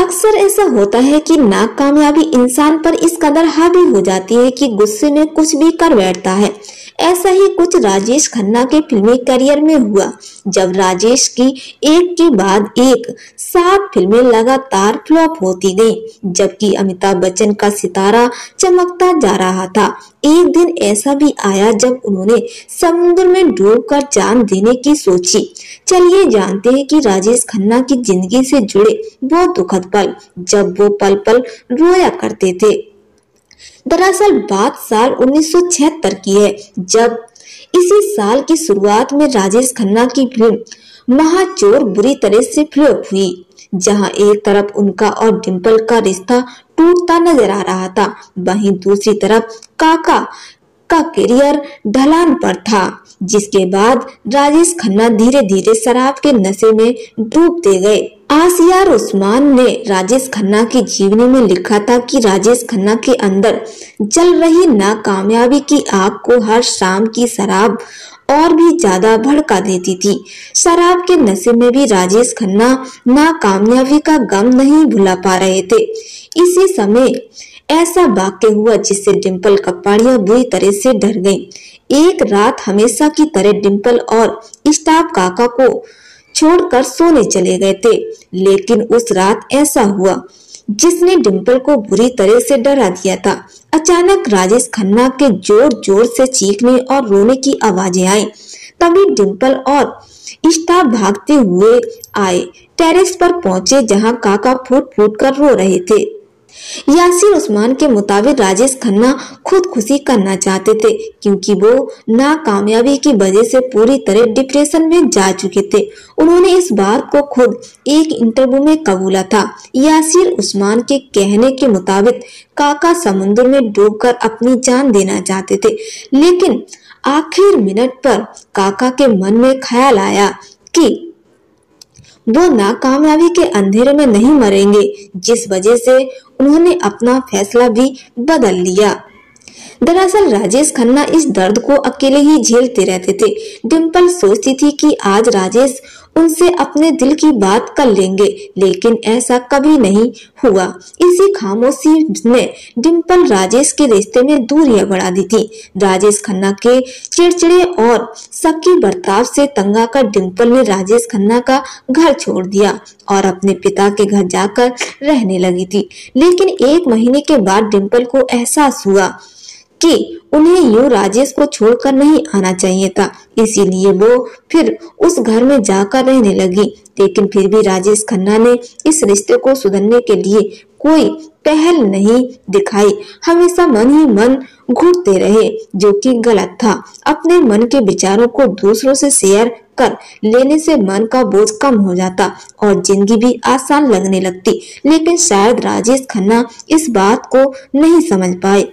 अक्सर ऐसा होता है कि नाकामयाबी इंसान पर इस कदर हावी हो जाती है कि गुस्से में कुछ भी कर बैठता है। ऐसा ही कुछ राजेश खन्ना के फिल्मी करियर में हुआ, जब राजेश की एक के बाद एक 7 फिल्में लगातार फ्लॉप होती गईं, जबकि अमिताभ बच्चन का सितारा चमकता जा रहा था। एक दिन ऐसा भी आया जब उन्होंने समुद्र में डूबकर जान देने की सोची। चलिए जानते हैं कि राजेश खन्ना की जिंदगी से जुड़े वो दुखद पल, जब वो पल पल रोया करते थे। दरअसल बात साल 1976 की है, जब इसी साल की शुरुआत में राजेश खन्ना की फिल्म महाचोर बुरी तरह से फ्लॉप हुई, जहां एक तरफ उनका और डिंपल का रिश्ता टूटता नजर आ रहा था, वहीं दूसरी तरफ काका का करियर ढलान पर था, जिसके बाद राजेश खन्ना धीरे धीरे शराब के नशे में डूबते गए। आसिया उस्मान ने राजेश खन्ना की जीवनी में लिखा था कि राजेश खन्ना के अंदर जल रही नाकामयाबी की आग को हर शाम की शराब और भी ज्यादा भड़का देती थी। शराब के नशे में भी राजेश खन्ना नाकामयाबी का गम नहीं भुला पा रहे थे। इसी समय ऐसा वाक्य हुआ जिससे डिंपल कपाड़िया बुरी तरह से डर गईं। एक रात हमेशा की तरह डिंपल और स्टाफ काका को छोड़कर सोने चले गए थे, लेकिन उस रात ऐसा हुआ जिसने डिंपल को बुरी तरह से डरा दिया था। अचानक राजेश खन्ना के जोर जोर से चीखने और रोने की आवाजें आई। तभी डिंपल और स्टाफ भागते हुए आए, टेरेस पर पहुंचे जहां काका फूट फूट कर रो रहे थे। यासिर उस्मान के मुताबिक राजेश खन्ना खुदकुशी करना चाहते थे, क्योंकि वो नाकामयाबी की वजह से पूरी तरह डिप्रेशन में जा चुके थे। उन्होंने इस बात को खुद एक इंटरव्यू में कबूला था। यासिर उस्मान के कहने के मुताबिक काका समुद्र में डूबकर अपनी जान देना चाहते थे, लेकिन आखिर मिनट पर काका के मन में ख्याल आया कि वो नाकामयाबी के अंधेरे में नहीं मरेंगे, जिस वजह से उन्होंने अपना फैसला भी बदल लिया। दरअसल राजेश खन्ना इस दर्द को अकेले ही झेलते रहते थे। डिंपल सोचती थी कि आज राजेश उनसे अपने दिल की बात कर लेंगे, लेकिन ऐसा कभी नहीं हुआ। इसी खामोशी ने डिंपल राजेश के रिश्ते में दूरियां बढ़ा दी थी। राजेश खन्ना के चिड़चिड़े और शक्की बर्ताव से तंग आकर डिंपल ने राजेश खन्ना का घर छोड़ दिया और अपने पिता के घर जाकर रहने लगी थी। लेकिन 1 महीने के बाद डिंपल को एहसास हुआ कि उन्हें यूं राजेश को छोड़कर नहीं आना चाहिए था, इसीलिए वो फिर उस घर में जाकर रहने लगी। लेकिन फिर भी राजेश खन्ना ने इस रिश्ते को सुधरने के लिए कोई पहल नहीं दिखाई। हमेशा मन ही मन घुटते रहे, जो कि गलत था। अपने मन के विचारों को दूसरों से शेयर कर लेने से मन का बोझ कम हो जाता और जिंदगी भी आसान लगने लगती। लेकिन शायद राजेश खन्ना इस बात को नहीं समझ पाए।